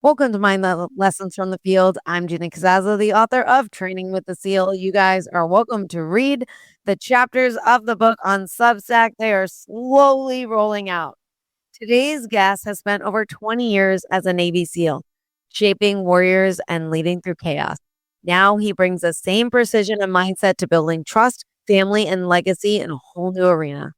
Welcome to Lessons from the Field. I'm Gina Cazazza, the author of Training with the SEAL. You guys are welcome to read the chapters of the book on Substack. They are slowly rolling out. Today's guest has spent over 20 years as a Navy SEAL, shaping warriors and leading through chaos. Now he brings the same precision and mindset to building trust, family, and legacy in a whole new arena.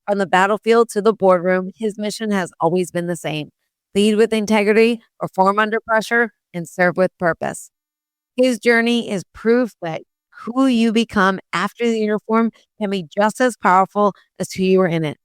From the battlefield to the boardroom, his mission has always been the same: lead with integrity, perform under pressure, and serve with purpose. His journey is proof that who you become after the uniform can be just as powerful as who you were in it.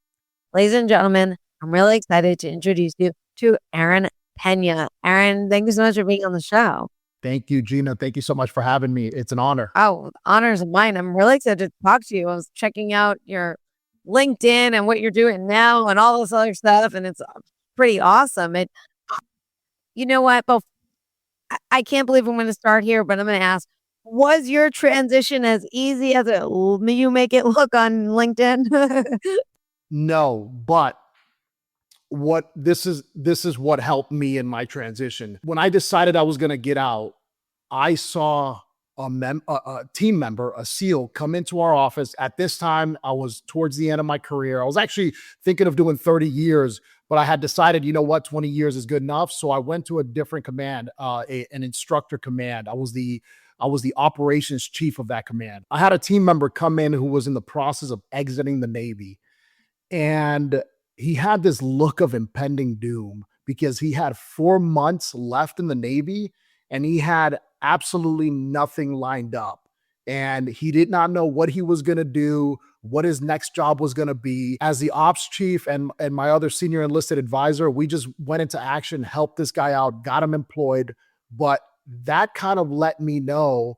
Ladies and gentlemen, I'm really excited to introduce you to Aaron Peña. Aaron, thank you so much for being on the show. Thank you, Gina. Thank you so much for having me. It's an honor. Oh, the honors of mine. I'm really excited to talk to you. I was checking out your LinkedIn and what you're doing now and all this other stuff, and it's pretty awesome. You know what? But I can't believe I'm going to start here, but I'm going to ask: was your transition as easy as you make it look on LinkedIn? No, but this is what helped me in my transition. When I decided I was going to get out, I saw a team member, a SEAL, come into our office. At this time, I was towards the end of my career. I was actually thinking of doing 30 years, but I had decided, you know what, 20 years is good enough. So I went to a different command, an instructor command. I was the operations chief of that command. I had a team member come in who was in the process of exiting the Navy, and he had this look of impending doom because he had 4 months left in the Navy and he had absolutely nothing lined up. And he did not know what he was going to do, what his next job was going to be. As the ops chief and my other senior enlisted advisor, we just went into action, helped this guy out, got him employed. But that kind of let me know,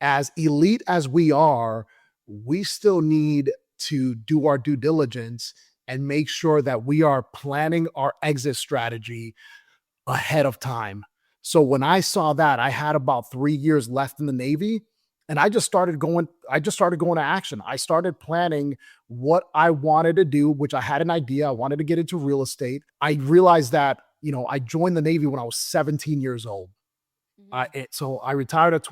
as elite as we are, we still need to do our due diligence and make sure that we are planning our exit strategy ahead of time. So when I saw that, I had about 3 years left in the Navy, and I just started going to action. I started planning what I wanted to do, which I had an idea. I wanted to get into real estate. I realized that, I joined the Navy when I was 17 years old. So I retired at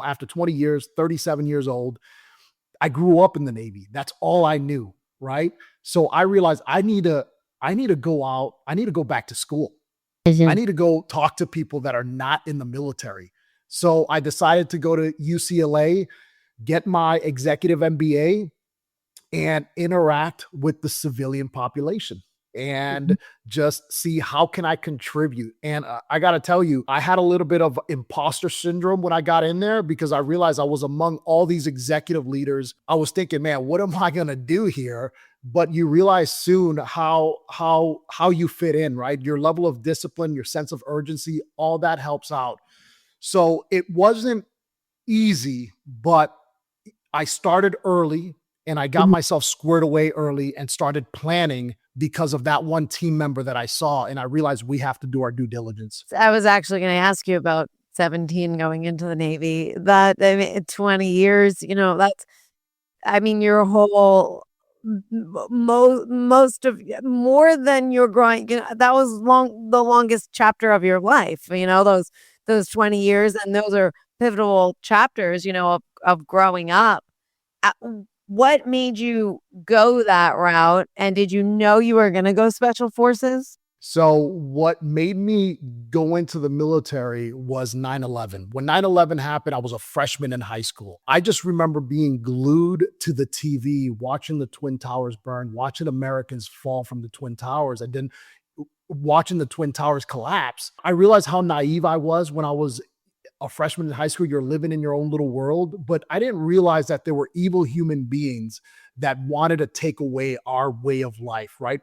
after 20 years, 37 years old. I grew up in the Navy. That's all I knew, right? So I realized I need to go out. I need to go back to school. I need to go talk to people that are not in the military. So I decided to go to UCLA, get my executive MBA, and interact with the civilian population and just see how can I contribute. And I got to tell you, I had a little bit of imposter syndrome when I got in there because I realized I was among all these executive leaders. I was thinking, man, what am I going to do here? But you realize soon how you fit in, right? Your level of discipline, your sense of urgency, all that helps out. So it wasn't easy, but I started early and I got myself squared away early and started planning because of that one team member that I saw. And I realized we have to do our due diligence. I was actually going to ask you about 17 going into the Navy. That, I mean, 20 years, your whole most of more than your growing, that was the longest chapter of your life, those 20 years, and those are pivotal chapters, of growing up. What made you go that route? And did you know you were going to go special forces? So what made me go into the military was 9/11. When 9/11 happened, I was a freshman in high school. I just remember being glued to the TV, watching the Twin Towers burn, watching Americans fall from the Twin Towers, and then watching the Twin Towers collapse. I realized how naive I was when I was a freshman in high school. You're living in your own little world, but I didn't realize that there were evil human beings that wanted to take away our way of life, right?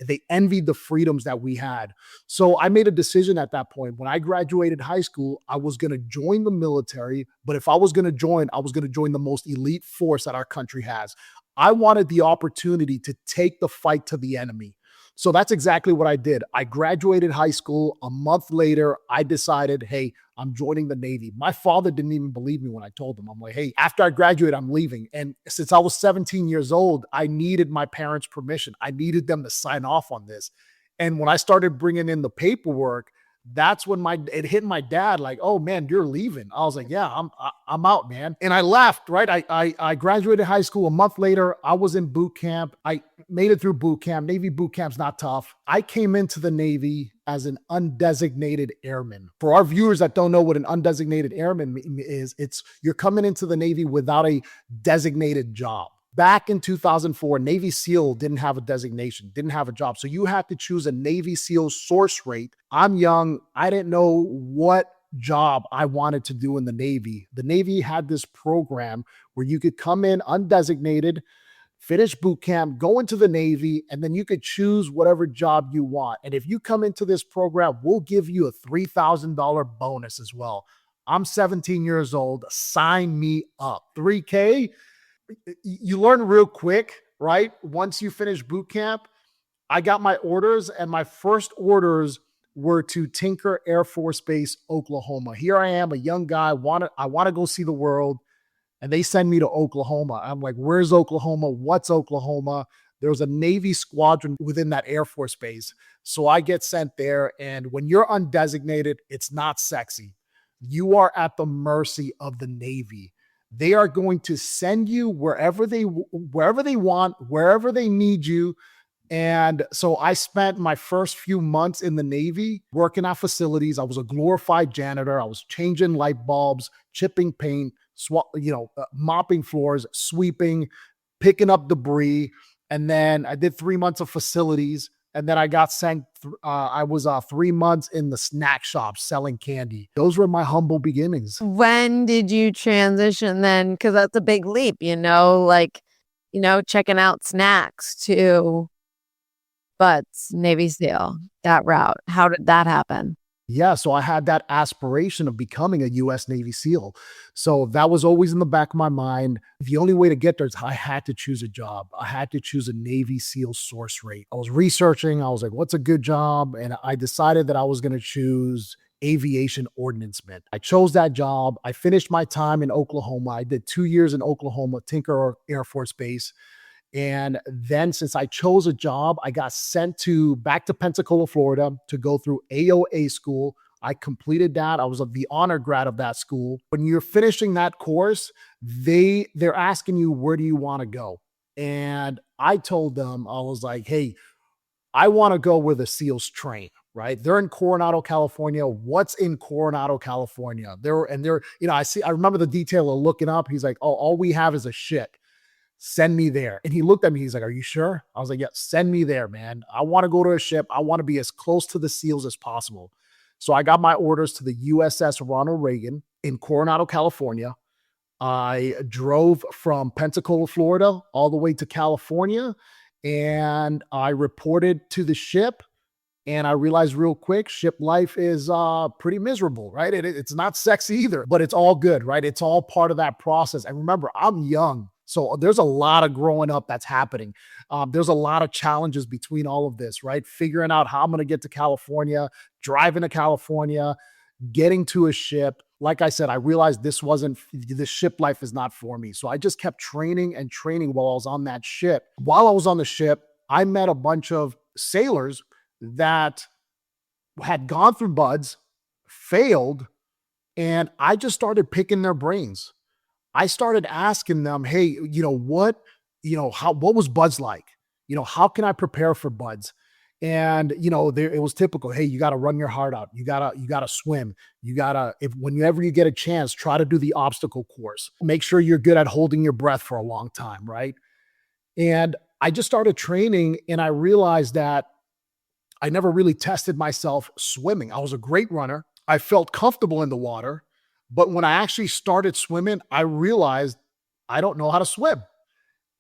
They envied the freedoms that we had. So I made a decision at that point. When I graduated high school, I was going to join the military, but if I was going to join, I was going to join the most elite force that our country has. I wanted the opportunity to take the fight to the enemy. So that's exactly what I did. I graduated high school. A month later, I decided, hey, I'm joining the Navy. My father didn't even believe me when I told him. I'm like, hey, after I graduate, I'm leaving. And since I was 17 years old, I needed my parents' permission. I needed them to sign off on this. And when I started bringing in the paperwork, That's when it hit my dad like, oh man, you're leaving. I was like, yeah, I'm out, man. And I left, right? I graduated high school. A month later, I was in boot camp. I made it through boot camp. Navy boot camp's not tough. I came into the Navy as an undesignated airman. For our viewers that don't know what an undesignated airman is, it's you're coming into the Navy without a designated job. Back in 2004, Navy SEAL didn't have a designation, didn't have a job. So you had to choose a Navy SEAL source rate. I'm young. I didn't know what job I wanted to do in the Navy. The Navy had this program where you could come in undesignated, finish boot camp, go into the Navy, and then you could choose whatever job you want. And if you come into this program, we'll give you a $3,000 bonus as well. I'm 17 years old. Sign me up. 3K. You learn real quick, right? Once you finish boot camp, I got my orders, and my first orders were to Tinker Air Force Base, Oklahoma. Here I am, a young guy. I want to go see the world, and they send me to Oklahoma. I'm like, where's Oklahoma? What's Oklahoma? There was a Navy squadron within that Air Force Base. So I get sent there, and when you're undesignated, it's not sexy. You are at the mercy of the Navy. They are going to send you wherever they want, wherever they need you. And so I spent my first few months in the Navy working at facilities. I was a glorified janitor. I was changing light bulbs, chipping paint, mopping floors, sweeping, picking up debris. And then I did 3 months of facilities. And then I got sent, I was 3 months in the snack shop selling candy. Those were my humble beginnings. When did you transition then? Because that's a big leap, checking out snacks to Butts, Navy SEAL, that route. How did that happen? Yeah, so I had that aspiration of becoming a US Navy SEAL. So that was always in the back of my mind. The only way to get there is I had to choose a job. I had to choose a Navy SEAL source rate. I was researching. I was like, what's a good job? And I decided that I was going to choose aviation ordnanceman. I chose that job. I finished my time in Oklahoma. I did 2 years in Oklahoma, Tinker Air Force Base. And then since I chose a job, I got sent back to Pensacola, Florida to go through AOA school. I completed that. I was the honor grad of that school. When you're finishing that course, they're asking you, where do you want to go? And I told them, I was like, hey, I want to go where the SEALs train, right? They're in Coronado, California. What's in Coronado, California? I remember the detail of looking up. He's like, oh, all we have is a ship. Send me there. And he looked at me. He's like, are you sure? I was like, yeah, send me there, man. I want to go to a ship. I want to be as close to the SEALs as possible. So I got my orders to the USS Ronald Reagan in Coronado, California. I drove from Pensacola, Florida, all the way to California, and I reported to the ship. And I realized real quick, ship life is pretty miserable, right? It's not sexy either, but it's all good, right? It's all part of that process. And remember, I'm young. So there's a lot of growing up that's happening. There's a lot of challenges between all of this, right? Figuring out how I'm going to get to California, driving to California, getting to a ship. Like I said, I realized the ship life is not for me. So I just kept training and training while I was on that ship. While I was on the ship, I met a bunch of sailors that had gone through BUDS, failed, and I just started picking their brains. I started asking them, hey, what was BUDS like? How can I prepare for BUDS? And it was typical. Hey, you got to run your heart out. You gotta swim. Whenever you get a chance, try to do the obstacle course. Make sure you're good at holding your breath for a long time, right? And I just started training, and I realized that I never really tested myself swimming. I was a great runner. I felt comfortable in the water. But when I actually started swimming, I realized I don't know how to swim.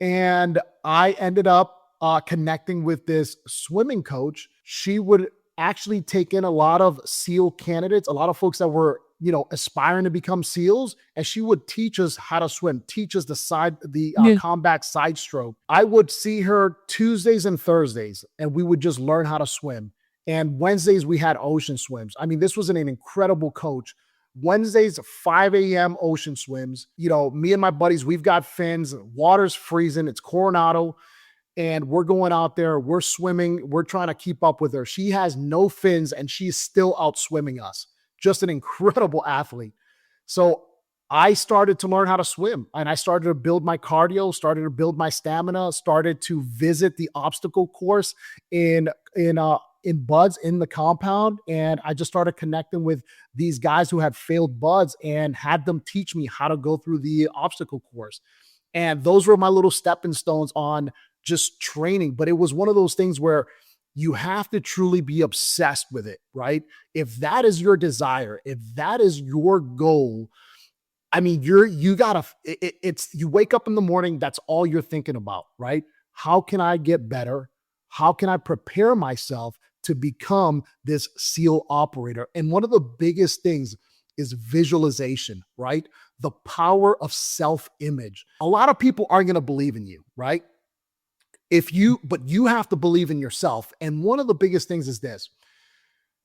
And I ended up connecting with this swimming coach. She would actually take in a lot of SEAL candidates, a lot of folks that were, aspiring to become SEALs. And she would teach us how to swim, teach us combat side stroke. I would see her Tuesdays and Thursdays, and we would just learn how to swim. And Wednesdays, we had ocean swims. I mean, this was an incredible coach. Wednesdays, 5 a.m. ocean swims. Me and my buddies, we've got fins. Water's freezing. It's Coronado. and we're going out there, we're swimming, we're trying to keep up with her. She has no fins and she's still out swimming us. Just an incredible athlete. So I started to learn how to swim, and I started to build my cardio, started to build my stamina, started to visit the obstacle course in in buds in the compound, and I just started connecting with these guys who had failed buds and had them teach me how to go through the obstacle course. And those were my little stepping stones on just training. But it was one of those things where you have to truly be obsessed with it, right? If that is your desire, if that is your goal, I mean, you gotta, it's, you wake up in the morning, that's all you're thinking about, right? How can I get better? How can I prepare myself to become this SEAL operator? And one of the biggest things is visualization, right? The power of self image. A lot of people aren't going to believe in you, right? But you have to believe in yourself. And one of the biggest things is this: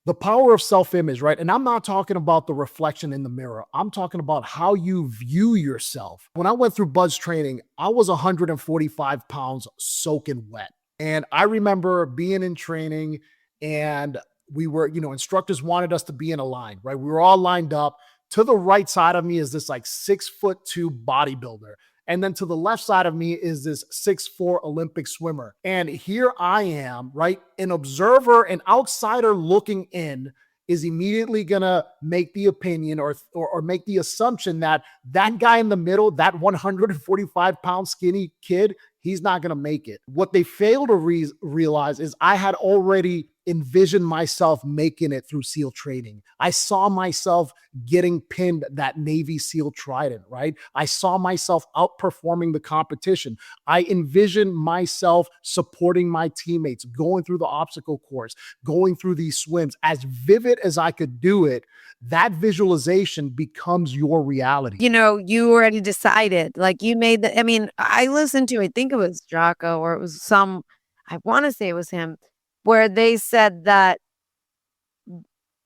the power of self-image, right? And I'm not talking about the reflection in the mirror. I'm talking about how you view yourself. When I went through Buzz training, I was 145 pounds soaking wet. And I remember being in training, and we were, instructors wanted us to be in a line, right? We were all lined up. To the right side of me is this like 6'2" bodybuilder. And then to the left side of me is this 6'4" Olympic swimmer. And here I am, right? An observer, an outsider looking in is immediately going to make the opinion or make the assumption that that guy in the middle, that 145-pound skinny kid, he's not going to make it. What they fail to realize is I had already envisioned myself making it through SEAL training. I saw myself getting pinned that Navy SEAL Trident, right? I saw myself outperforming the competition. I envisioned myself supporting my teammates, going through the obstacle course, going through these swims. As vivid as I could do it, that visualization becomes your reality. You already decided, like you made I mean, I listened to, I think it was Jocko or it was I want to say it was him, where they said that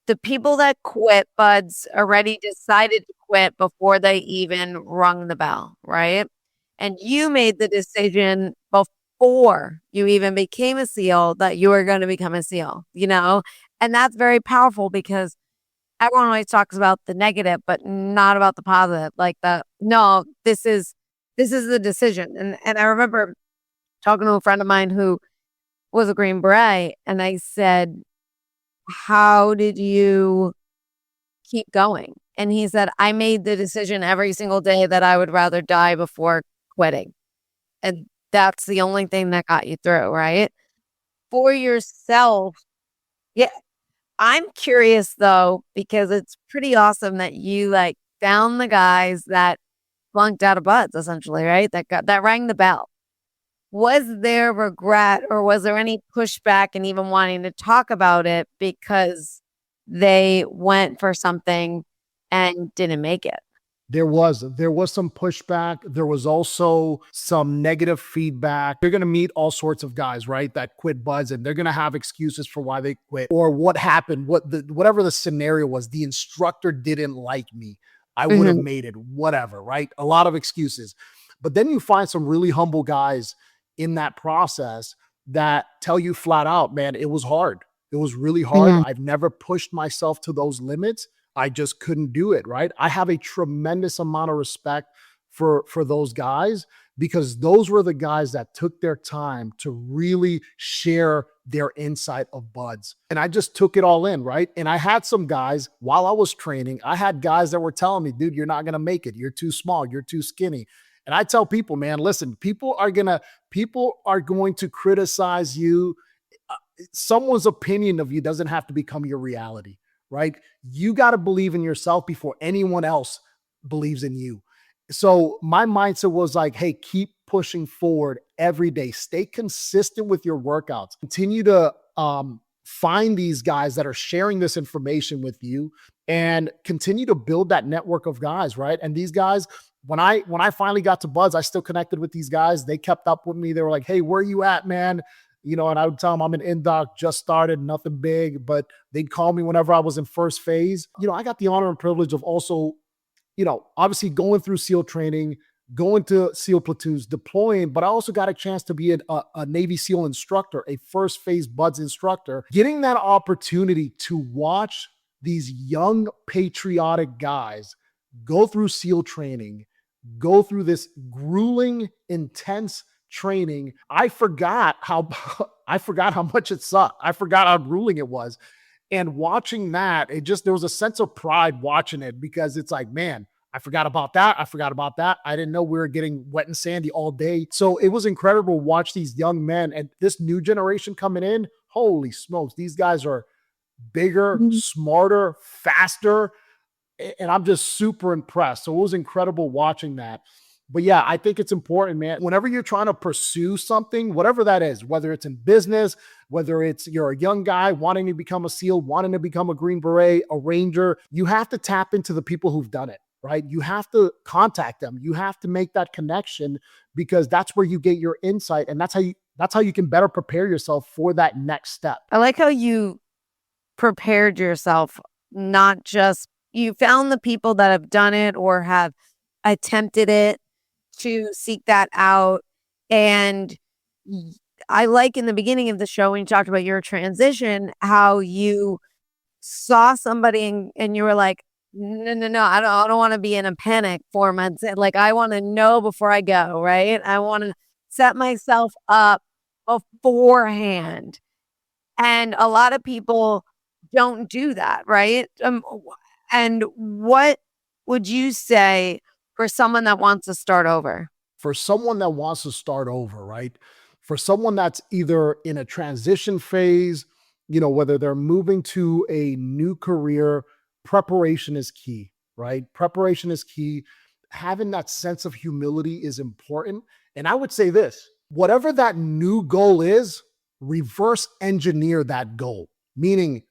the people that quit buds already decided to quit before they even rung the bell, right? And you made the decision before you even became a SEAL that you were going to become a SEAL, And that's very powerful because everyone always talks about the negative, but not about the positive. Like no, this is the decision. And I remember talking to a friend of mine who was a Green Beret, and I said, how did you keep going? And he said, I made the decision every single day that I would rather die before quitting. And that's the only thing that got you through, right? For yourself. Yeah. I'm curious though, because it's pretty awesome that you found the guys that flunked out of buds essentially, right? That rang the bell. Was there regret or was there any pushback and even wanting to talk about it because they went for something and didn't make it? There was some pushback. There was also some negative feedback. You're going to meet all sorts of guys, right, that quit buds, and they're going to have excuses for why they quit or what happened, whatever the scenario was. The instructor didn't like me. I would have made it, whatever, right? A lot of excuses. But then you find some really humble guys in that process that tell you flat out, man, it was hard. It was really hard. I've never pushed myself to those limits. I just couldn't do it, right? I have a tremendous amount of respect for those guys because those were the guys that took their time to really share their insight of buds. And I just took it all in, right? And I had some guys while I was training, I had guys that were telling me, dude, you're not going to make it. You're too small. You're too skinny. And I tell people, man, listen, people are going to criticize you. Someone's opinion of you doesn't have to become your reality, right? You got to believe in yourself before anyone else believes in you. So my mindset was like, hey, keep pushing forward every day. Stay consistent with your workouts. Continue to find these guys that are sharing this information with you and continue to build that network of guys, right? And these guys, when I finally got to Buzz, I still connected with these guys. They kept up with me. They were like, hey, where you at, man? And I would tell them I'm an in-doc, just started, nothing big, but they'd call me whenever I was in first phase. I got the honor and privilege of also, obviously going through SEAL training, going to SEAL platoons, deploying, but I also got a chance to be a Navy SEAL instructor, a first phase BUDS instructor, getting that opportunity to watch these young patriotic guys go through SEAL training, go through this grueling, intense training. I forgot how I forgot how much it sucked. I forgot how grueling it was. And watching that, it just there was a sense of pride watching it because it's like, man, I forgot about that. I forgot about that. I didn't know we were getting wet and sandy all day. So it was incredible to watch these young men and this new generation coming in. Holy smokes, these guys are bigger, Mhm. smarter, faster, and I'm just super impressed. So it was incredible watching that. But yeah, I think it's important, man. Whenever you're trying to pursue something, whatever that is, whether it's in business, whether it's you're a young guy wanting to become a SEAL, wanting to become a Green Beret, a Ranger, you have to tap into the people who've done it, right? You have to contact them. You have to make that connection because that's where you get your insight, and that's how you can better prepare yourself for that next step. I like how you prepared yourself, not just you found the people that have done it or have attempted it to seek that out. And y- I like in the beginning of the show when you talked about your transition, how you saw somebody and you were like, no, no, no, I don't want to be in a panic 4 months. Like, I want to know before I go, right? I want to set myself up beforehand. And a lot of people don't do that, right? And what would you say for someone that wants to start over? For someone that wants to start over, right? For someone that's either in a transition phase, whether they're moving to a new career, preparation is key, right? Preparation is key. Having that sense of humility is important. And I would say this whatever that new goal is, reverse engineer that goal, meaning,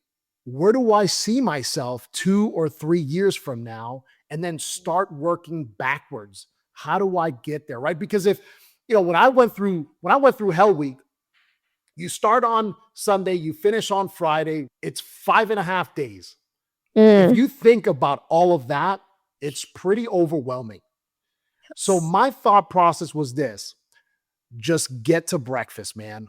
where do I see myself 2 or 3 years from now? And then start working backwards. How do I get there? Right. Because if, when I went through Hell Week, you start on Sunday, you finish on Friday, it's 5.5 days. If Mm. you think about all of that, it's pretty overwhelming. So my thought process was this: just get to breakfast, man.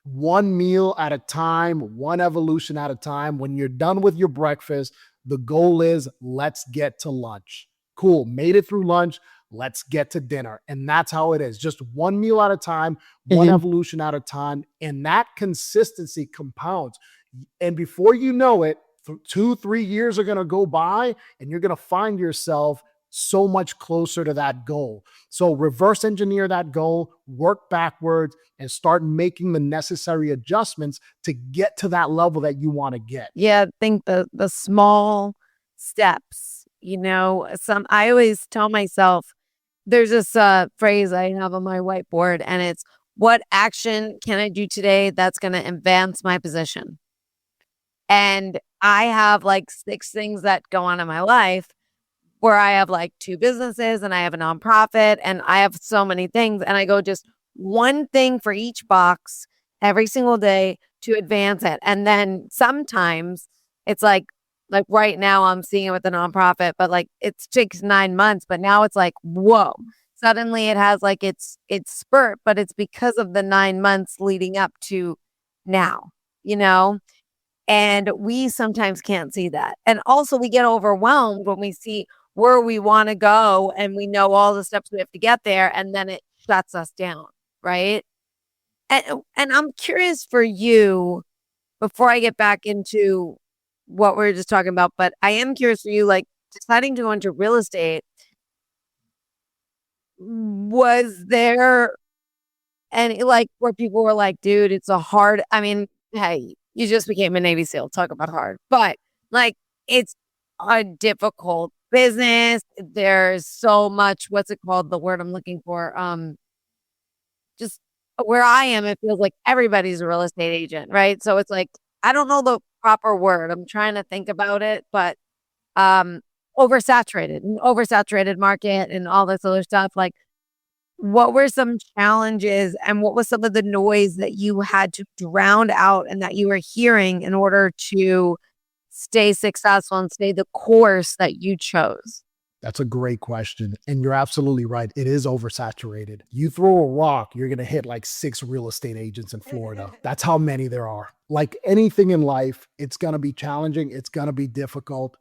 One meal at a time, one evolution at a time. When you're done with your breakfast, the goal is let's get to lunch. Cool, made it through lunch. Let's get to dinner. And that's how it is. Just one meal at a time, one Mhm. evolution at a time. And that consistency compounds. And before you know it, 2, 3 years are going to go by and you're going to find yourself so much closer to that goal. So reverse engineer that goal, work backwards, and start making the necessary adjustments to get to that level that you want to get. Yeah, I think the small steps, some I always tell myself there's this phrase I have on my whiteboard and it's what action can I do today that's going to advance my position? And I have like 6 things that go on in my life where I have like 2 businesses and I have a nonprofit and I have so many things. And I go just one thing for each box every single day to advance it. And then sometimes it's like right now I'm seeing it with the nonprofit, but like it takes 9 months, but now it's like, whoa. Suddenly it has like it's spurt, but it's because of the 9 months leading up to now, you know? And we sometimes can't see that. And also, we get overwhelmed when we see where we want to go and we know all the steps we have to get there, and then it shuts us down, right? And I'm curious for you before I get back into what we are just talking about, but I am curious for you, like deciding to go into real estate. Was there any like where people were like, dude, it's a hard, I mean, hey, you just became a Navy SEAL. Talk about hard. But like it's a difficult business. There's so much, what's it called? The word I'm looking for. Just where I am, it feels like everybody's a real estate agent, right? So it's like, I don't know the proper word. I'm trying to think about it, but um oversaturated market and all this other stuff. Like what were some challenges and what was some of the noise that you had to drown out and that you were hearing in order to stay successful and stay the course that you chose? That's a great question. And you're absolutely right. It is oversaturated. You throw a rock, you're going to hit like 6 real estate agents in Florida. That's how many there are. Like anything in life, it's going to be challenging, it's going to be difficult.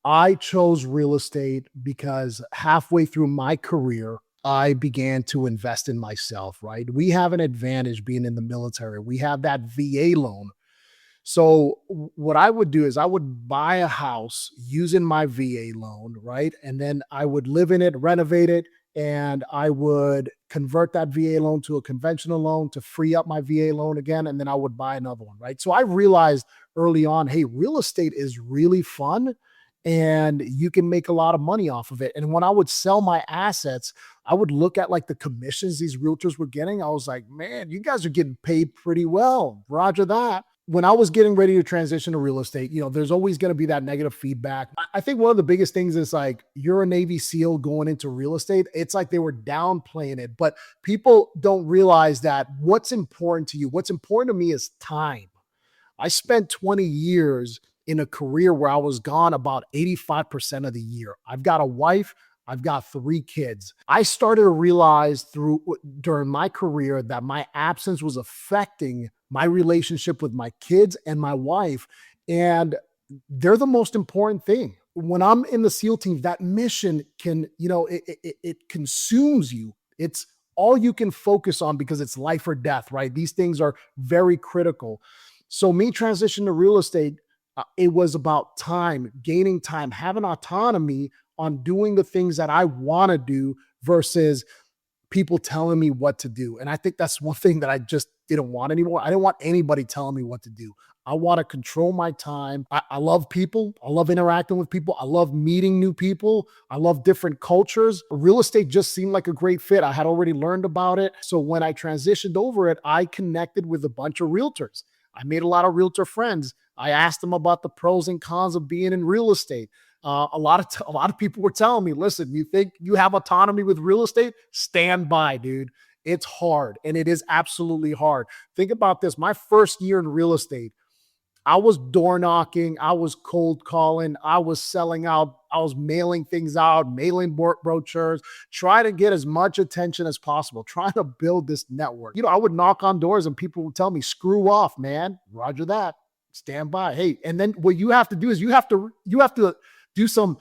I chose real estate because halfway through my career, I began to invest in myself, right? We have an advantage being in the military. We have that VA loan. So what I would do is I would buy a house using my VA loan, right? And then I would live in it, renovate it, and I would convert that VA loan to a conventional loan to free up my VA loan again. And then I would buy another one, right? So I realized early on, hey, real estate is really fun and you can make a lot of money off of it. And when I would sell my assets, I would look at like the commissions these realtors were getting. I was like, man, you guys are getting paid pretty well. Roger that. When I was getting ready to transition to real estate, there's always going to be that negative feedback. I think one of the biggest things is like you're a Navy SEAL going into real estate. It's like they were downplaying it, but people don't realize that what's important to you, what's important to me is time. I spent 20 years in a career where I was gone about 85% of the year. I've got a wife, I've got 3 kids. I started to realize during my career that my absence was affecting my relationship with my kids and my wife. And they're the most important thing. When I'm in the SEAL team, that mission it consumes you. It's all you can focus on because it's life or death, right? These things are very critical. So me transition to real estate, it was about time, gaining time, having autonomy on doing the things that I want to do versus people telling me what to do. And I think that's one thing that I just didn't want anymore. I didn't want anybody telling me what to do. I want to control my time. I love people. I love interacting with people. I love meeting new people. I love different cultures. Real estate just seemed like a great fit. I had already learned about it. So when I transitioned over it, I connected with a bunch of realtors. I made a lot of realtor friends. I asked them about the pros and cons of being in real estate. A lot of people were telling me, listen, you think you have autonomy with real estate? Stand by, dude. It's hard, and it is absolutely hard. Think about this. My first year in real estate, I was door knocking, I was cold calling, I was selling out, I was mailing things out, mailing brochures, trying to get as much attention as possible, trying to build this network. I would knock on doors and people would tell me, screw off, man. Roger that. Stand by. Hey, and then what you have to do is you have to do some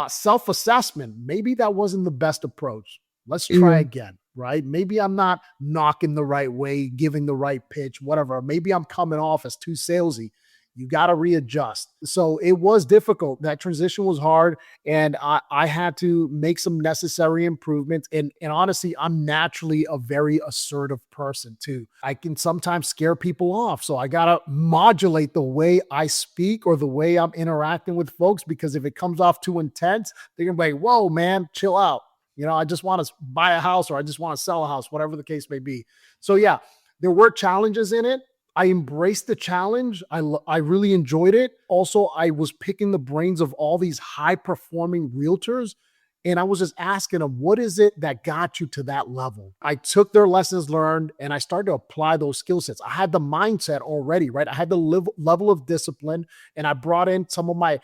self-assessment. Maybe that wasn't the best approach. Let's try Mhm. again, right? Maybe I'm not knocking the right way, giving the right pitch, whatever. Maybe I'm coming off as too salesy. You got to readjust. So it was difficult. That transition was hard. And I had to make some necessary improvements. And honestly, I'm naturally a very assertive person too. I can sometimes scare people off. So I got to modulate the way I speak or the way I'm interacting with folks, because if it comes off too intense, they're going to be like, whoa, man, chill out. I just want to buy a house or I just want to sell a house, whatever the case may be. So yeah, there were challenges in it. I embraced the challenge. I really enjoyed it. Also, I was picking the brains of all these high performing realtors. And I was just asking them, what is it that got you to that level? I took their lessons learned and I started to apply those skill sets. I had the mindset already, right? I had the level of discipline, and I brought in some of my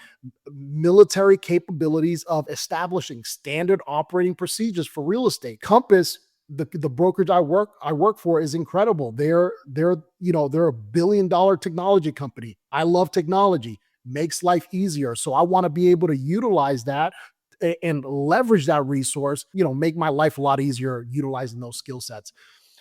military capabilities of establishing standard operating procedures for real estate. Compass, the brokerage I work for, is incredible. They're $1 billion technology company. I love technology, makes life easier. So I want to be able to utilize that and leverage that resource, make my life a lot easier utilizing those skill sets.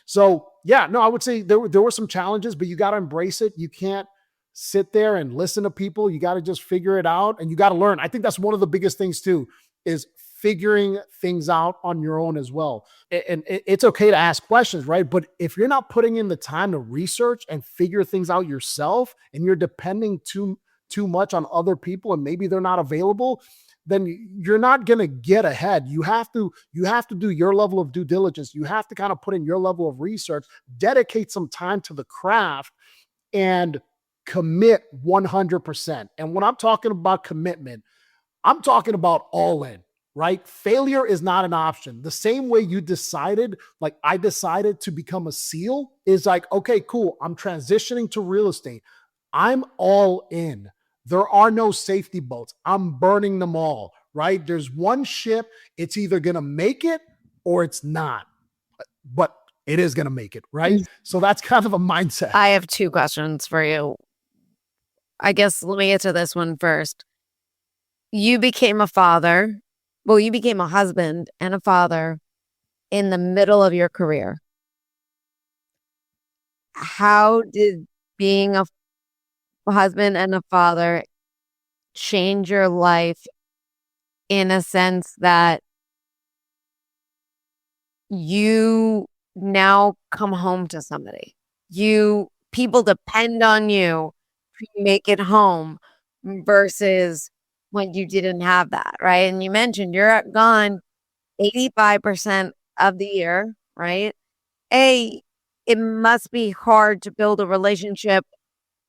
So yeah, no, I would say there were some challenges, but you got to embrace it. You can't sit there and listen to people. You got to just figure it out, and you got to learn. I think that's one of the biggest things too, is figuring things out on your own as well. And it's okay to ask questions, right? But if you're not putting in the time to research and figure things out yourself, and you're depending too much on other people, and maybe they're not available, then you're not going to get ahead. You have to do your level of due diligence. You have to kind of put in your level of research, dedicate some time to the craft, and commit 100%. And when I'm talking about commitment, I'm talking about all in, right? Failure is not an option. The same way you decided, like I decided to become a SEAL, is like, okay, cool. I'm transitioning to real estate. I'm all in. There are no safety boats. I'm burning them all. right? There's one ship. It's either going to make it or it's not, but it is going to make it, right? So that's kind of a mindset. I have two questions for you. I guess let me answer this one first. You became a father. Well, you became a husband and a father in the middle of your career. How did being a husband and a father change your life in a sense that you now come home to somebody? People depend on you to make it home versus when you didn't have that, right? And you mentioned you're gone 85% of the year, right? It must be hard to build a relationship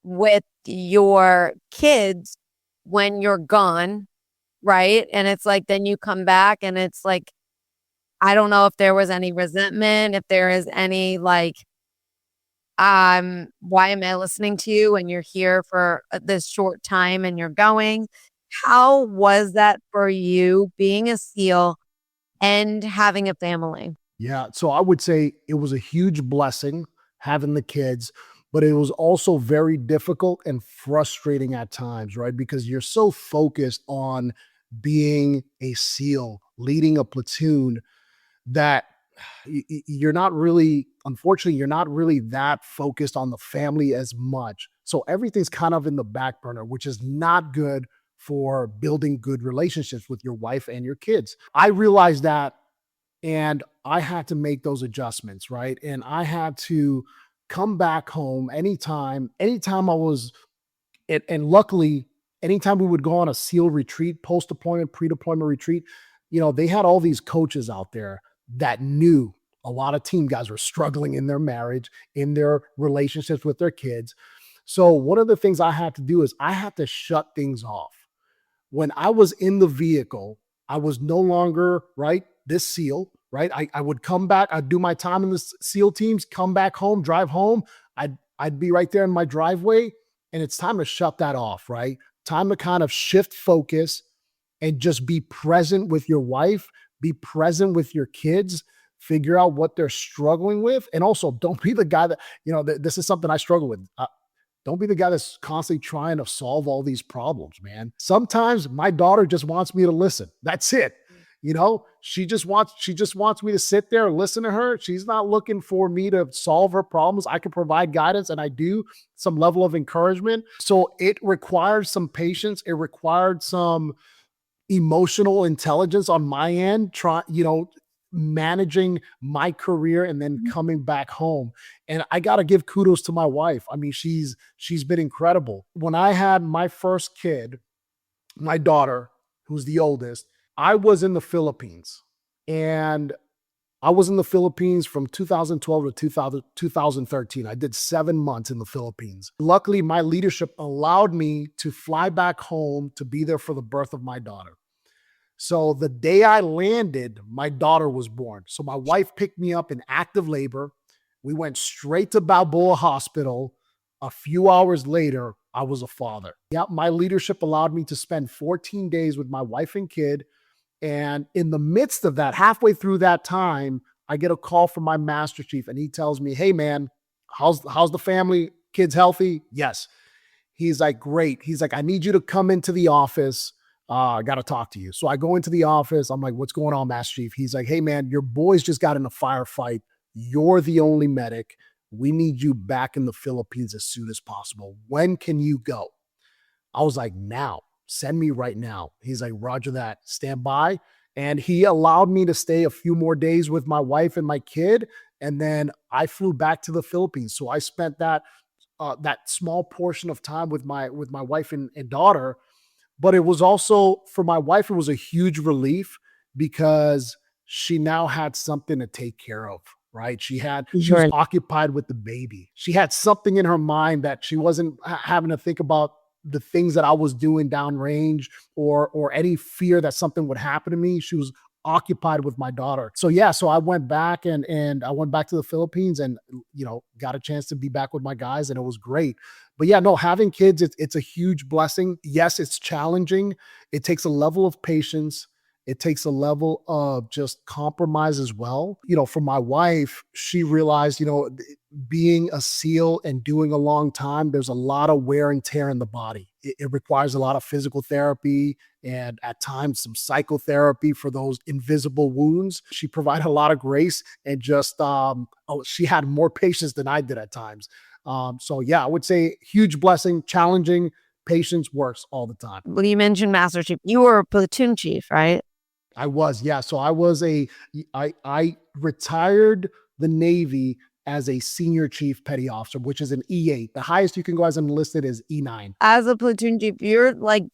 with your kids when you're gone, right? And it's like, then you come back and it's like, I don't know if there was any resentment, if there is any like, why am I listening to you when you're here for this short time and you're going? How was that for you being a SEAL and having a family? Yeah. So I would say it was a huge blessing having the kids, but it was also very difficult and frustrating at times, right? Because you're so focused on being a SEAL, leading a platoon, that you're not really, unfortunately, you're not really that focused on the family as much. So everything's kind of in the back burner, which is not good for building good relationships with your wife and your kids. I realized that, and I had to make those adjustments, right? And I had to come back home anytime I was, and luckily, anytime we would go on a SEAL retreat, post deployment, pre deployment retreat, they had all these coaches out there that knew a lot of team guys were struggling in their marriage, in their relationships with their kids. So, one of the things I had to do is I had to shut things off. When I was in the vehicle, I was no longer, right, this SEAL, right? I would come back, I'd do my time in the SEAL teams, come back home, drive home. I'd be right there in my driveway, and it's time to shut that off, right? Time to kind of shift focus and just be present with your wife, be present with your kids, figure out what they're struggling with. And also, don't be the guy that, this is something I struggle with. Don't be the guy that's constantly trying to solve all these problems, man. Sometimes my daughter just wants me to listen. That's it. She just wants me to sit there and listen to her. She's not looking for me to solve her problems. I can provide guidance, and I do some level of encouragement. So it required some patience. It required some emotional intelligence on my end, managing my career and then coming back home. And I got to give kudos to my wife. I mean, she's been incredible. When I had my first kid, my daughter, who's the oldest, I was in the Philippines. And I was in the Philippines from 2012 to 2013. I did 7 months in the Philippines. Luckily, my leadership allowed me to fly back home to be there for the birth of my daughter. So the day I landed, my daughter was born. So my wife picked me up in active labor. We went straight to Balboa Hospital. A few hours later, I was a father. Yeah, my leadership allowed me to spend 14 days with my wife and kid. And in the midst of that, halfway through that time, I get a call from my master chief, and he tells me, "Hey man, how's the family? Kids healthy?" Yes. He's like, "Great." He's like, "I need you to come into the office. I got to talk to you." So I go into the office. I'm like, "What's going on, master chief?" He's like, "Hey man, your boys just got in a firefight. You're the only medic. We need you back in the Philippines as soon as possible. When can you go?" I was like, "Now, send me right now." He's like, "Roger that, stand by." And he allowed me to stay a few more days with my wife and my kid. And then I flew back to the Philippines. So I spent that small portion of time with my wife and daughter. But it was also, for my wife, it was a huge relief because she now had something to take care of, right? She was Sure. occupied with the baby. She had something in her mind that she wasn't having to think about the things that I was doing downrange, or any fear that something would happen to me. She was occupied with my daughter. So yeah, so I went back, and I went back to the Philippines, and got a chance to be back with my guys, and it was great. But yeah, no, having kids, it's a huge blessing. Yes, it's challenging. It takes a level of patience. It takes a level of just compromise as well. For my wife, she realized, being a SEAL and doing a long time, there's a lot of wear and tear in the body. It requires a lot of physical therapy and at times some psychotherapy for those invisible wounds. She provided a lot of grace and just, she had more patience than I did at times. So yeah, I would say huge blessing, challenging, patience works all the time. Well, you mentioned Master Chief. You were a platoon chief, right? I was, yeah. So I retired the Navy as a senior chief petty officer, which is an E8. The highest you can go as enlisted is E9. As a platoon chief, you're like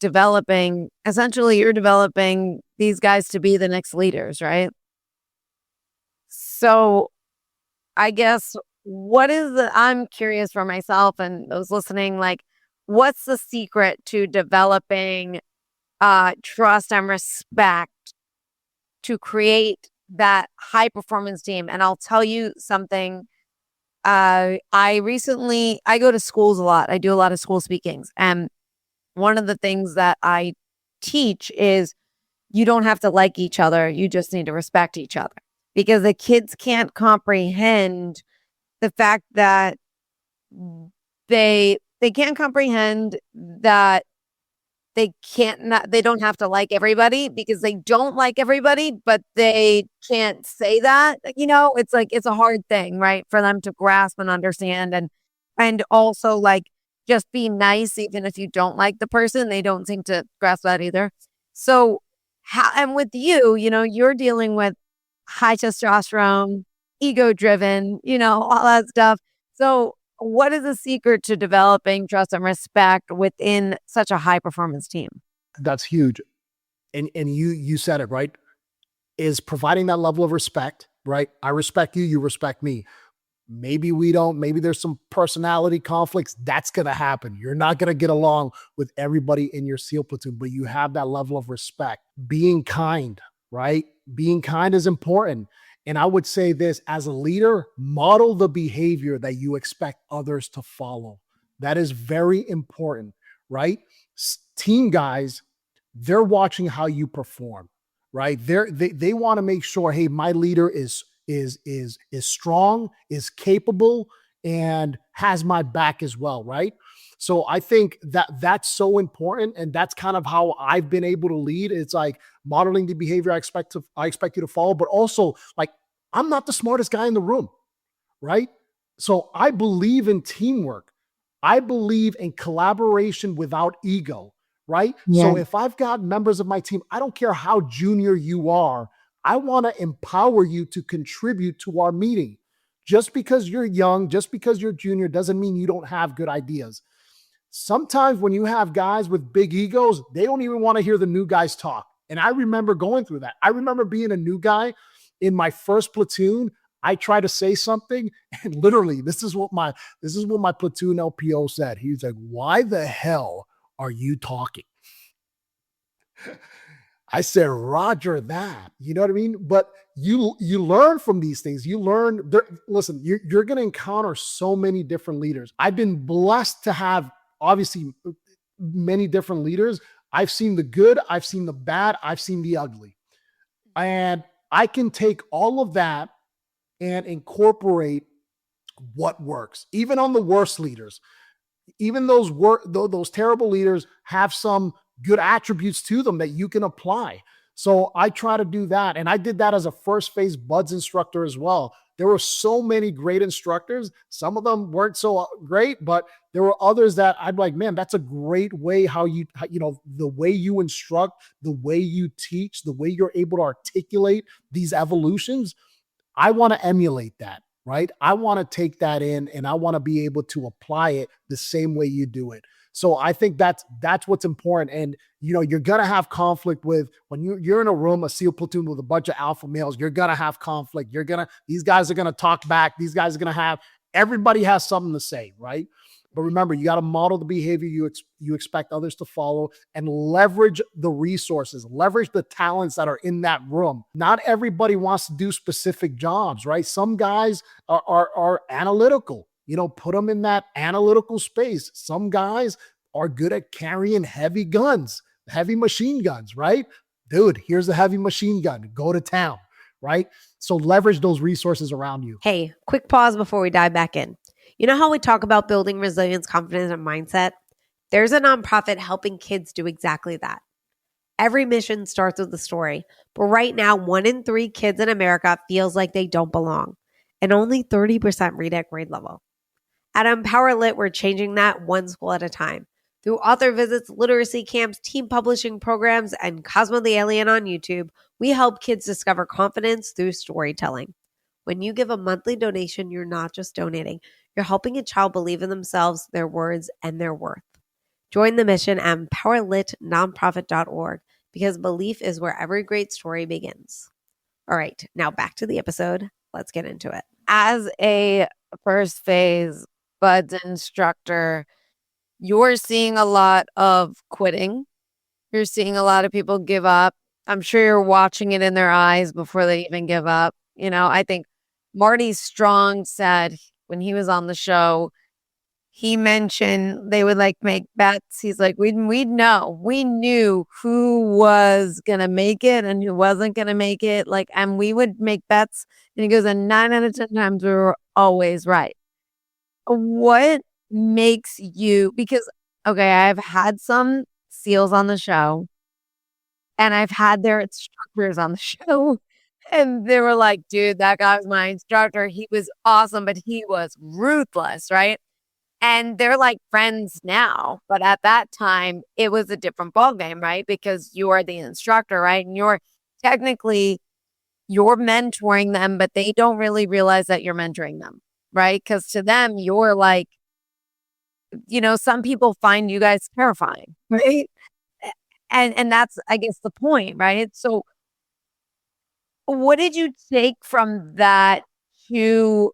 essentially, you're developing these guys to be the next leaders, right? So I guess I'm curious for myself and those listening, like, what's the secret to developing trust and respect to create that high performance team? And I'll tell you something. I go to schools a lot. I do a lot of school speakings. And one of the things that I teach is you don't have to like each other. You just need to respect each other, because the kids can't comprehend the fact that they can't comprehend that they don't have to like everybody, because they don't like everybody, but they can't say that. It's like, it's a hard thing, right, for them to grasp and understand, and also, like, just be nice even if you don't like the person. They don't seem to grasp that either. So and with you're dealing with high testosterone, ego driven, all that stuff. So what is the secret to developing trust and respect within such a high performance team? That's huge. And you said it, right? Is providing that level of respect, right? I respect you, you respect me. Maybe we don't, maybe there's some personality conflicts. That's going to happen. You're not going to get along with everybody in your SEAL platoon, but you have that level of respect. Being kind, right? Being kind is important. And I would say this, as a leader, model the behavior that you expect others to follow. That is very important, right? Team guys, they're watching how you perform, right? They want to make sure, hey, my leader is strong, is capable, and has my back as well, right? So I think that that's so important, and that's kind of how I've been able to lead. It's like modeling the behavior I expect you to follow, but also, like, I'm not the smartest guy in the room, right? So I believe in teamwork. I believe in collaboration without ego, right? Yeah. So if I've got members of my team, I don't care how junior you are, I want to empower you to contribute to our meeting. Just because you're young, just because you're junior, doesn't mean you don't have good ideas. Sometimes when you have guys with big egos, they don't even want to hear the new guys talk. And I remember going through that. I remember being a new guy in my first platoon. I try to say something, and literally, this is what my platoon LPO said. He's like, "Why the hell are you talking?" I said, "Roger that." You know what I mean? But you learn from these things. You learn. Listen, you're going to encounter so many different leaders. I've been blessed to have, obviously, many different leaders. I've seen the good, I've seen the bad, I've seen the ugly, and I can take all of that and incorporate what works, even on the worst leaders. Even those terrible leaders have some good attributes to them that you can apply. So I try to do that. And I did that as a first phase buds instructor as well. There were so many great instructors. Some of them weren't so great, but there were others that I'd like, man, that's a great way the way you instruct, the way you teach, the way you're able to articulate these evolutions. I want to emulate that, right? I want to take that in and I want to be able to apply it the same way you do it. So I think that's what's important. And you're gonna have conflict with when you're in a room, a SEAL platoon with a bunch of alpha males. You're gonna have conflict. These guys are gonna talk back. These guys are gonna have. Everybody has something to say, right? But remember, you got to model the behavior you expect others to follow, and leverage the resources, leverage the talents that are in that room. Not everybody wants to do specific jobs, right? Some guys are analytical. Put them in that analytical space. Some guys are good at carrying heavy guns, heavy machine guns, right? Dude, here's a heavy machine gun. Go to town, right? So leverage those resources around you. Hey, quick pause before we dive back in. You know how we talk about building resilience, confidence, and mindset? There's a nonprofit helping kids do exactly that. Every mission starts with a story, but right now, 1 in 3 kids in America feels like they don't belong, and only 30% read at grade level. At Empower Lit, we're changing that one school at a time. Through author visits, literacy camps, team publishing programs, and Cosmo the Alien on YouTube, we help kids discover confidence through storytelling. When you give a monthly donation, you're not just donating, you're helping a child believe in themselves, their words, and their worth. Join the mission at empowerlitnonprofit.org because belief is where every great story begins. All right, now back to the episode. Let's get into it. As a first phase BUDS instructor, you're seeing a lot of quitting. You're seeing a lot of people give up. I'm sure you're watching it in their eyes before they even give up. I think Marty Strong said when he was on the show, he mentioned they would make bets. He's like, we know, we knew who was going to make it and who wasn't going to make it. And we would make bets. And he goes, and 9 out of 10 times we were always right. What makes you, because, okay, I've had some SEALs on the show and I've had their instructors on the show. And they were like, dude, that guy was my instructor. He was awesome, but he was ruthless, right? And they're like friends now. But at that time, it was a different ballgame, right? Because you are the instructor, right? And you're mentoring them, but they don't really realize that you're mentoring them, right? Because to them, you're like, some people find you guys terrifying, right? And that's, I guess, the point, right? So what did you take from that to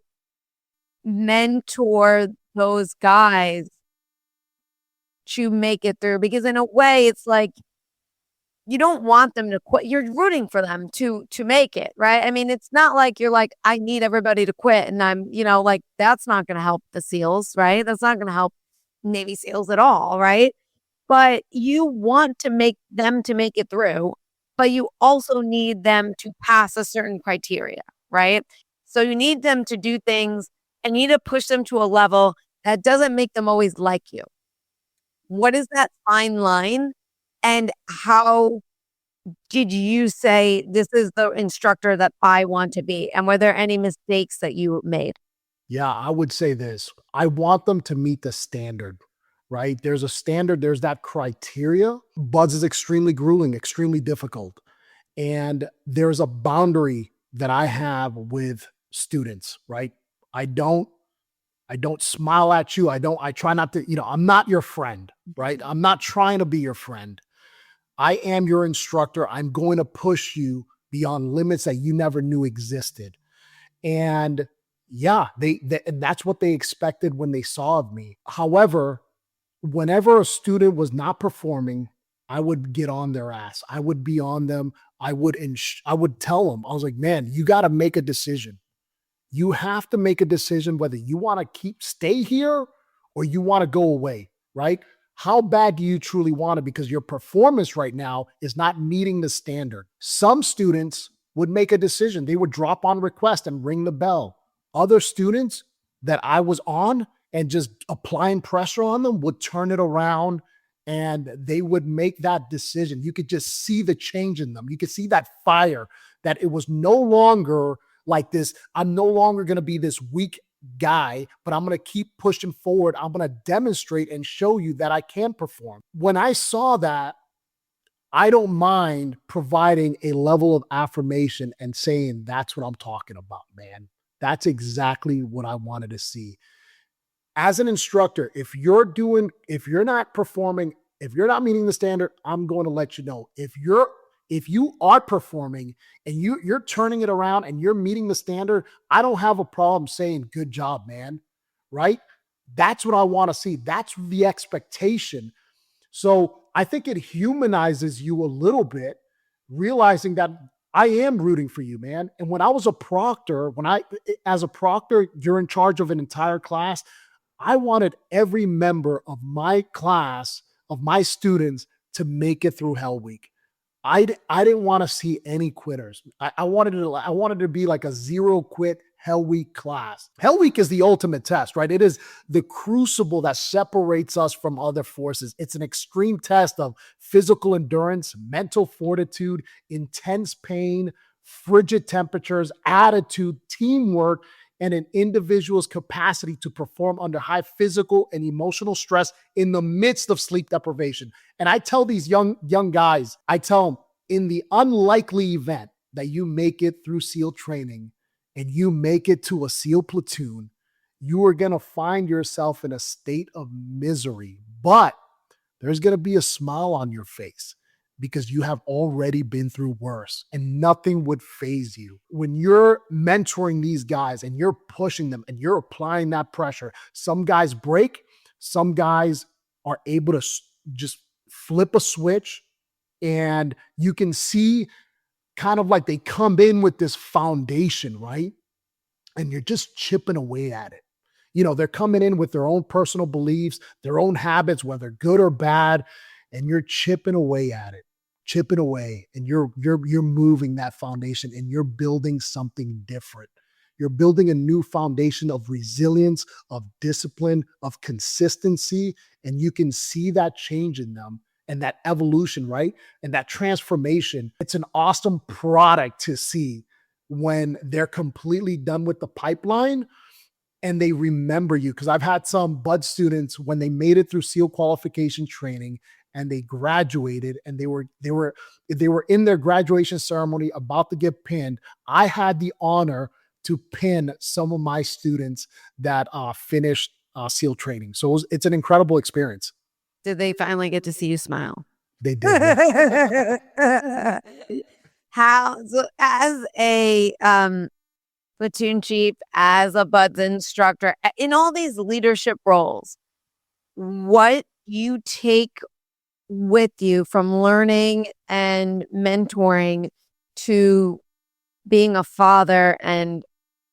mentor those guys to make it through? Because in a way, it's like you don't want them to quit. You're rooting for them to make it, right? I mean, it's not like you're like, I need everybody to quit, and I'm, that's not going to help the SEALs, right? That's not going to help Navy SEALs at all, right? But you want to make them to make it through, but you also need them to pass a certain criteria, right? So you need them to do things and you need to push them to a level that doesn't make them always like you. What is that fine line? And how did you say, this is the instructor that I want to be? And were there any mistakes that you made? Yeah, I would say this. I want them to meet the standard, right? There's a standard, there's that criteria. BUDS is extremely grueling, extremely difficult. And there's a boundary that I have with students, right? I don't smile at you. I try not to, I'm not your friend, right? I'm not trying to be your friend. I am your instructor. I'm going to push you beyond limits that you never knew existed. And yeah, and that's what they expected when they saw of me. However, whenever a student was not performing, I would get on their ass. I would be on them. I would tell them, I was like, man, you got to make a decision. You have to make a decision whether you want to stay here or you want to go away, right? How bad do you truly want it? Because your performance right now is not meeting the standard. Some students would make a decision. They would drop on request and ring the bell. Other students that I was on and just applying pressure on them would turn it around and they would make that decision. You could just see the change in them. You could see that fire, that it was no longer like this. I'm no longer going to be this weak guy, but I'm going to keep pushing forward. I'm going to demonstrate and show you that I can perform. When I saw that, I don't mind providing a level of affirmation and saying, that's what I'm talking about, man. That's exactly what I wanted to see. As an instructor, if you're not performing, if you're not meeting the standard, I'm going to let you know. If you are performing and you're turning it around and you're meeting the standard, I don't have a problem saying, good job, man. Right? That's what I want to see. That's the expectation. So I think it humanizes you a little bit, realizing that I am rooting for you, man. And when I was a proctor, as a proctor, you're in charge of an entire class. I wanted every member of my class, of my students, to make it through Hell Week. I didn't want to see any quitters. I wanted to be like a zero quit Hell Week class. Hell Week is the ultimate test, right? It is the crucible that separates us from other forces. It's an extreme test of physical endurance, mental fortitude, intense pain, frigid temperatures, attitude, teamwork, and an individual's capacity to perform under high physical and emotional stress in the midst of sleep deprivation. And I tell these young guys, I tell them, in the unlikely event that you make it through SEAL training and you make it to a SEAL platoon, you are going to find yourself in a state of misery. But there's going to be a smile on your face because you have already been through worse and nothing would phase you. When you're mentoring these guys and you're pushing them and you're applying that pressure, some guys break, some guys are able to just flip a switch, and you can see kind of like they come in with this foundation, right? And you're just chipping away at it. They're coming in with their own personal beliefs, their own habits, whether good or bad, and you're chipping away at it, chipping away, and you're moving that foundation and you're building something different. You're building a new foundation of resilience, of discipline, of consistency, and you can see that change in them and that evolution, right? And that transformation. It's an awesome product to see when they're completely done with the pipeline and they remember you. Because I've had some bud students when they made it through SEAL qualification training and they graduated and they were in their graduation ceremony about to get pinned. I had the honor to pin some of my students that finished SEAL training. So it's an incredible experience. Did they finally get to see you smile? They did. Yeah. How, so as a platoon chief, as a buds instructor, in all these leadership roles, what you take with you from learning and mentoring to being a father and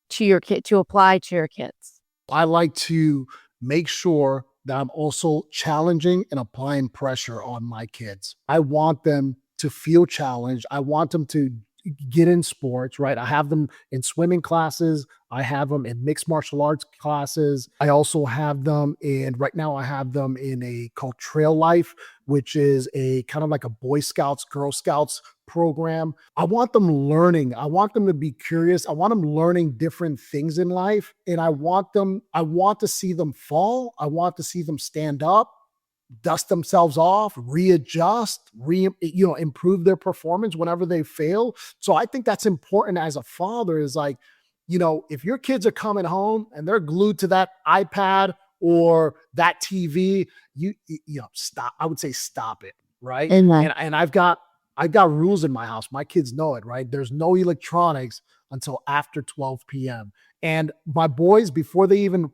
to your kid, to apply to your kids? I like to make sure that I'm also challenging and applying pressure on my kids. I want them to feel challenged. I want them to get in sports, right? I have them in swimming classes. I have them in mixed martial arts classes. I also have them right now I have them in a called Trail Life, which is a kind of like a Boy Scouts, Girl Scouts program. I want them learning. I want them to be curious. I want them learning different things in life. And I want to see them fall. I want to see them stand up, dust themselves off, readjust, improve their performance whenever they fail. So I think that's important as a father is like, if your kids are coming home and they're glued to that iPad or that TV, stop. I would say stop it, right? Amen. And I've got rules in my house. My kids know it, right? There's no electronics until after 12 p.m. And my boys, before they even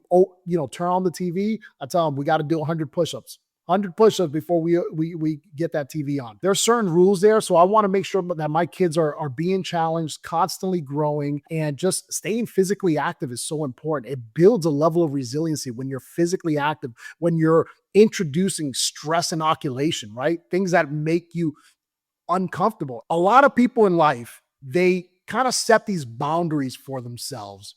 turn on the TV, I tell them we got to do 100 push-ups. 100 push-ups before we get that TV on. There are certain rules there, so I want to make sure that my kids are being challenged, constantly growing, and just staying physically active is so important. It builds a level of resiliency when you're physically active, when you're introducing stress inoculation, right? Things that make you uncomfortable. A lot of people in life, they kind of set these boundaries for themselves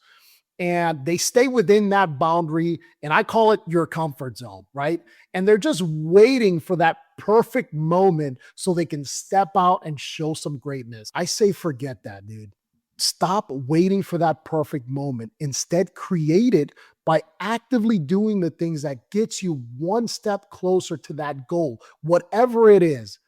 and they stay within that boundary. And I call it your comfort zone, right? And they're just waiting for that perfect moment so they can step out and show some greatness. I say, forget that, dude. Stop waiting for that perfect moment. Instead, create it by actively doing the things that gets you one step closer to that goal, whatever it is.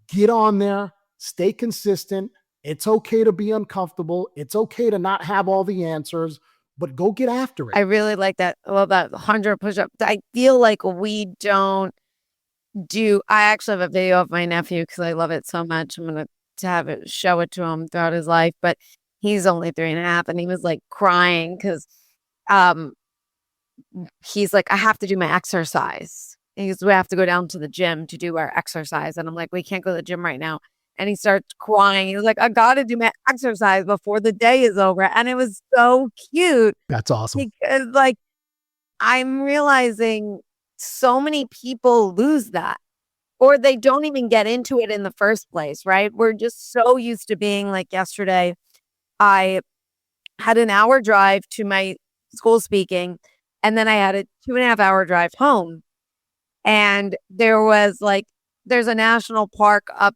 Get on there, stay consistent. It's okay to be uncomfortable. It's okay to not have all the answers, but go get after it. I really like that. I love that 100 push-up. I feel like we don't do. I actually have a video of my nephew because I love it so much. I'm going to have it, show it to him throughout his life, but he's only 3.5 and he was like crying because he's like, I have to do my exercise. We have to go down to the gym to do our exercise. And I'm like, we can't go to the gym right now. and he starts crying. He was like, I got to do my exercise before the day is over. And it was so cute That's awesome. because, like, I'm realizing so many people lose that or they don't even get into it in the first place, right? We're just so used to being like yesterday. I had an hour drive to my school speaking, and then I had a 2.5 hour drive home. And there's a national park up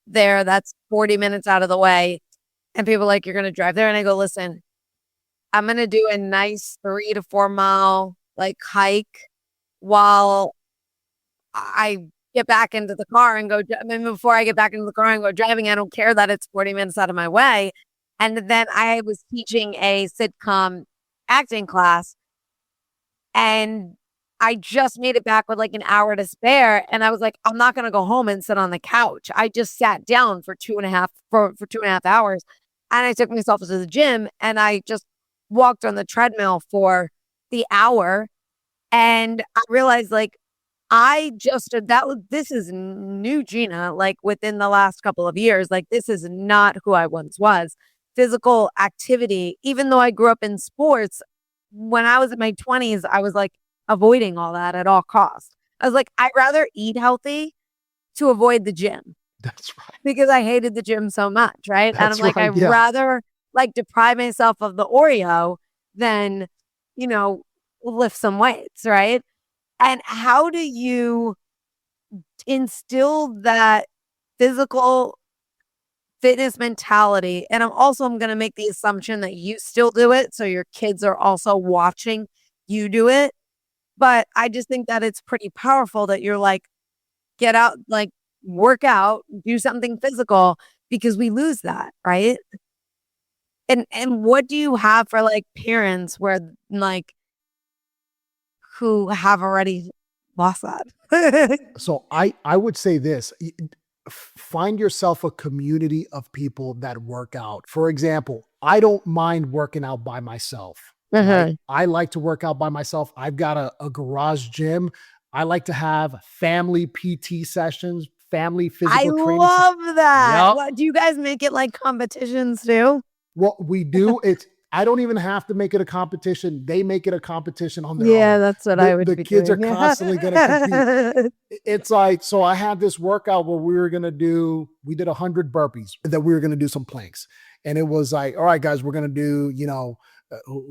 there that's 40 minutes out of the way. And people are like, you're going to drive there. And I go, listen, I'm going to do a nice 3 to 4 mile like hike while I get back into the car and go. I mean, before I get back into the car and go driving, I don't care that it's 40 minutes out of my way. And then I was teaching a sitcom acting class, and I just made it back with like an hour to spare. And I was like, I'm not going to go home and sit on the couch. I just sat down for 2.5 hours. And I took myself to the gym and I just walked on the treadmill for the hour. And I realized like, this is new Gina, like within the last couple of years. Like, this is not who I once was. Physical activity, even though I grew up in sports, when I was in my 20s, I was like avoiding all that at all costs. I was like, I'd rather eat healthy to avoid the gym That's right. because I hated the gym so much. Right. And I'm That's like, right. I'd Yeah. rather like deprive myself of the Oreo than, lift some weights. Right. And how do you instill that physical fitness mentality? And I'm going to make the assumption that you still do it. So your kids are also watching you do it. But I just think that it's pretty powerful that you're like, get out, like work out, do something physical because we lose that. Right. And what do you have for like parents where like who have already lost that? So I would say this: find yourself a community of people that work out. For example, I don't mind working out by myself. Right? Uh-huh. I like to work out by myself. I've got a garage gym. I like to have family PT sessions, family I physical training. love that. Yep. What do you guys make it like competitions too? What we do, it's I don't even have to make it a competition. They make it a competition on their Yeah, own. that's what I The would be kids are doing. constantly going to compete. Yeah. It's like, so I had this workout where we did 100 burpees, that we were going to do some planks. And it was like, all right, guys, we're going to do,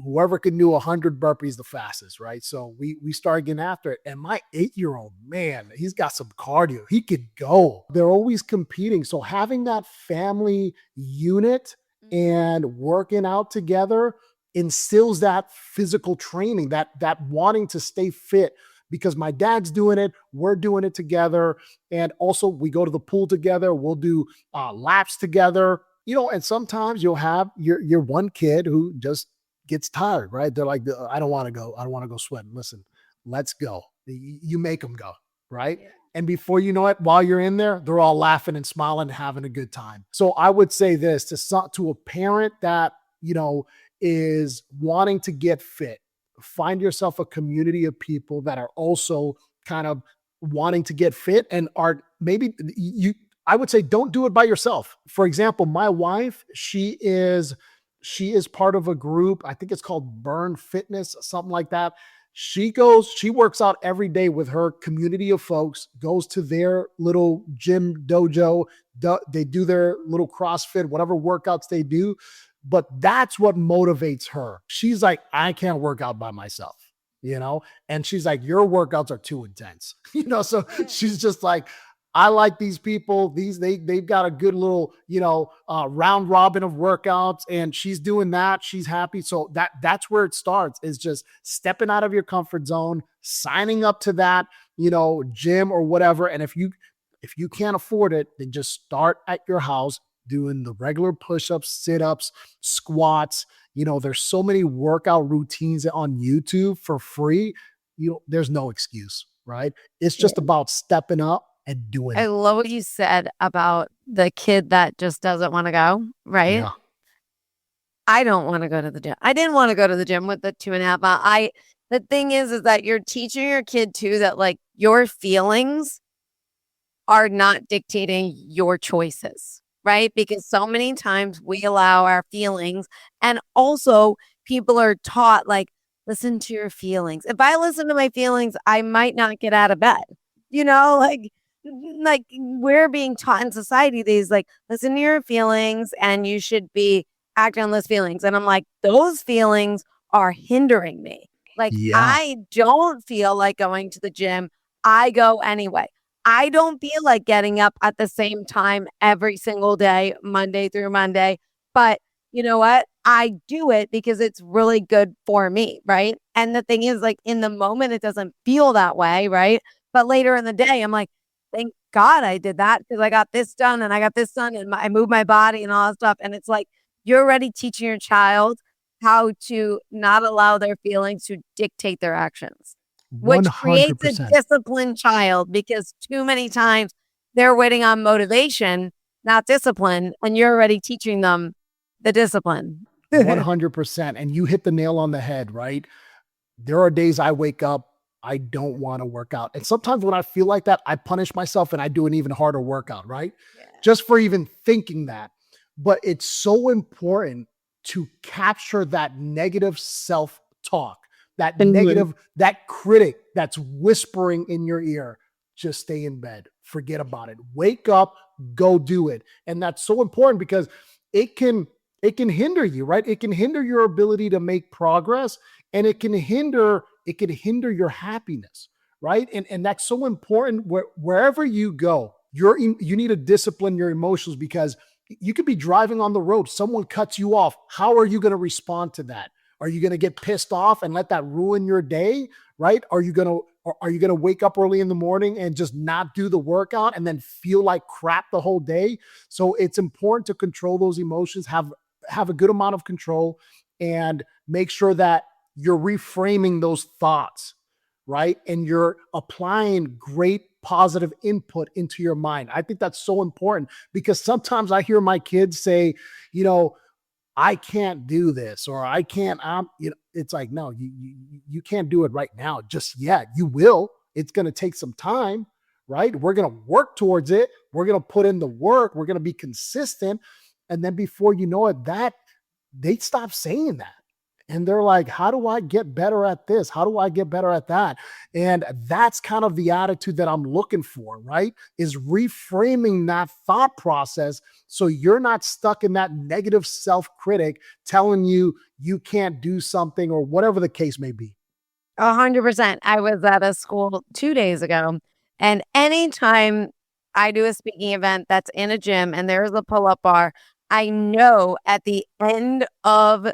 whoever can do 100 burpees the fastest. Right. So we started getting after it. And my 8-year-old, man, he's got some cardio. He could go. They're always competing. So having that family unit and working out together instills that physical training, that wanting to stay fit, because my dad's doing it, we're doing it together. And also we go to the pool together, we'll do laps together, and sometimes you'll have your one kid who just gets tired, right? They're like, I don't want to go. I don't want to go sweating. Listen, let's go. You make them go, right? Yeah. And before you know it, while you're in there, they're all laughing and smiling and having a good time. So I would say this to a parent that, is wanting to get fit: find yourself a community of people that are also kind of wanting to get fit and are maybe I would say don't do it by yourself. For example, my wife, she is part of a group. I think it's called Burn Fitness, something like that. She works out every day with her community of folks, goes to their little gym dojo. They do their little CrossFit, whatever workouts they do. But that's what motivates her. She's like, I can't work out by myself, and she's like, your workouts are too intense, so she's just like, I like these people. They've got a good little, round robin of workouts, and she's doing that. She's happy. So that's where it starts, is just stepping out of your comfort zone, signing up to that, gym or whatever. And if you can't afford it, then just start at your house doing the regular push-ups, sit-ups, squats. There's so many workout routines on YouTube for free. There's no excuse, right? It's just about stepping up and doing I it. love what you said about the kid that just doesn't want to go, right? Yeah. I don't want to go to the gym. I didn't want to go to the gym with the 2.5 mile. The thing is that you're teaching your kid too that like your feelings are not dictating your choices, right? Because so many times we allow our feelings, and also people are taught, like, listen to your feelings. If I listen to my feelings, I might not get out of bed. You know, like we're being taught in society these, like, listen to your feelings and you should be acting on those feelings. And I'm like, those feelings are hindering me. Like, Yeah. I don't feel like going to the gym. I go anyway. I don't feel like getting up at the same time every single day, Monday through Monday. But you know what? I do it because it's really good for me. Right. And the thing is, like, in the moment, it doesn't feel that way. Right. But later in the day, I'm like, thank God I did that because I got this done and I got this done and I moved my body and all that stuff. And it's like, you're already teaching your child how to not allow their feelings to dictate their actions, which creates a 100%. disciplined child because too many times they're waiting on motivation, not discipline, and you're already teaching them the discipline. 100%. And you hit the nail on the head, right? There are days I wake up, I don't want to work out. And sometimes when I feel like that, I punish myself and I do an even harder workout, right? Yeah. Just for even thinking that. But it's so important to capture that negative self talk, that Mhm. negative, that critic that's whispering in your ear. Just stay in bed, forget about it, wake up, go do it. And that's so important because it can it can hinder you, right? It can hinder your ability to make progress, and it can hinder your happiness, right? And that's so important. Wherever you go, you need to discipline your emotions because you could be driving on the road, someone cuts you off. How are you going to respond to that? Are you going to get pissed off and let that ruin your day, right? Are you going to wake up early in the morning and just not do the workout and then feel like crap the whole day? So it's important to control those emotions, have a good amount of control, and make sure that you're reframing those thoughts, right? And you're applying great positive input into your mind. I think that's so important because sometimes I hear my kids say, you know, I can't do this or I can't, it's like, no, you can't do it right now just yet. You will. It's going to take some time, right? We're going to work towards it. We're going to put in the work. We're going to be consistent. And then before you know it, that they stop saying that. And they're like, how do I get better at this? How do I get better at that? And that's kind of the attitude that I'm looking for, right? Is reframing that thought process so you're not stuck in that negative self critic telling you you can't do something or whatever the case may be. 100%. I was at a school 2 days ago, and anytime I do a speaking event that's in a gym and there's a pull up bar, I know at the end of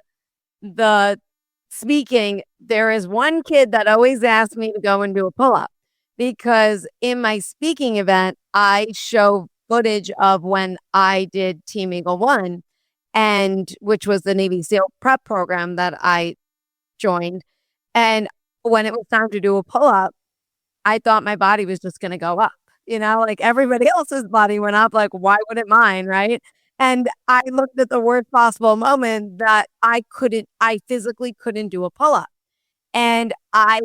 the speaking, there is one kid that always asks me to go and do a pull up because in my speaking event, I show footage of when I did Team Eagle One, and which was the Navy SEAL prep program that I joined. And when it was time to do a pull up, I thought my body was just going to go up, like everybody else's body went up. Like, why wouldn't mine? Right. And I looked at the worst possible moment that I physically couldn't do a pull up. And I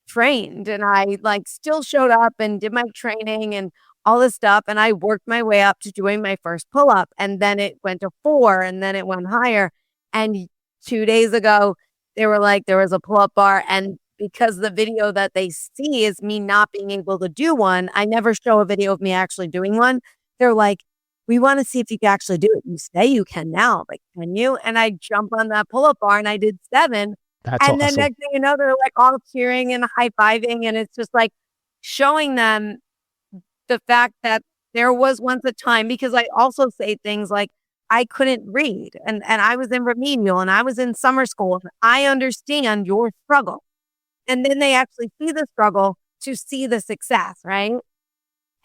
trained and I like still showed up and did my training and all this stuff. And I worked my way up to doing my first pull up. And then it went to 4 and then it went higher. And 2 days ago, they were like, there was a pull up bar. And because the video that they see is me not being able to do one, I never show a video of me actually doing one. They're like, we want to see if you can actually do it. You say you can now, but can you? And I jump on that pull up bar and I did 7. That's And then awesome. next thing you know, they're like all cheering and high fiving. And it's just like showing them the fact that there was once a time, because I also say things like, I couldn't read and I was in remedial and I was in summer school. And I understand your struggle. And then they actually see the struggle to see the success, right?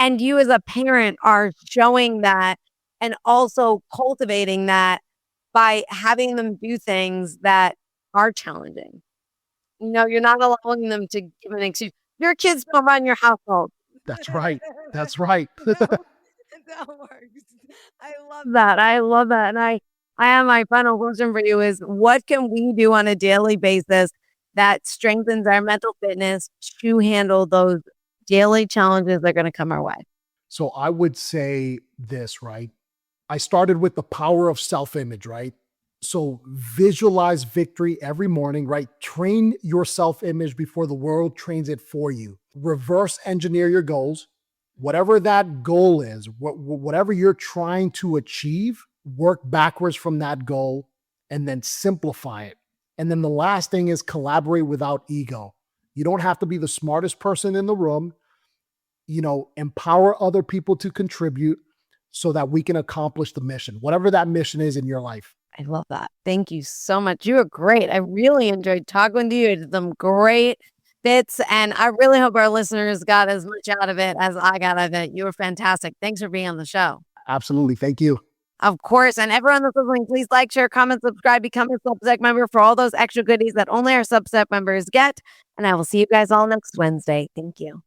And you as a parent are showing that and also cultivating that by having them do things that are challenging. You're not allowing them to give an excuse. Your kids don't run your household. That's right. That's right. that, that works. I love that. I love that. And I have my final question for you is what can we do on a daily basis that strengthens our mental fitness to handle those daily challenges that are going to come our way? So I would say this, right? I started with the power of self image, right? So visualize victory every morning, right? Train your self image before the world trains it for you. Reverse engineer your goals. Whatever that goal is, whatever you're trying to achieve, work backwards from that goal and then simplify it. And then the last thing is collaborate without ego. You don't have to be the smartest person in the room. Empower other people to contribute so that we can accomplish the mission, whatever that mission is in your life. I love that. Thank you so much. You were great. I really enjoyed talking with you. You did some great bits, and I really hope our listeners got as much out of it as I got out of it. You were fantastic. Thanks for being on the show. Absolutely. Thank you. Of course, and everyone that's listening, please like, share, comment, subscribe, become a Substack member for all those extra goodies that only our Substack members get. And I will see you guys all next Wednesday. Thank you.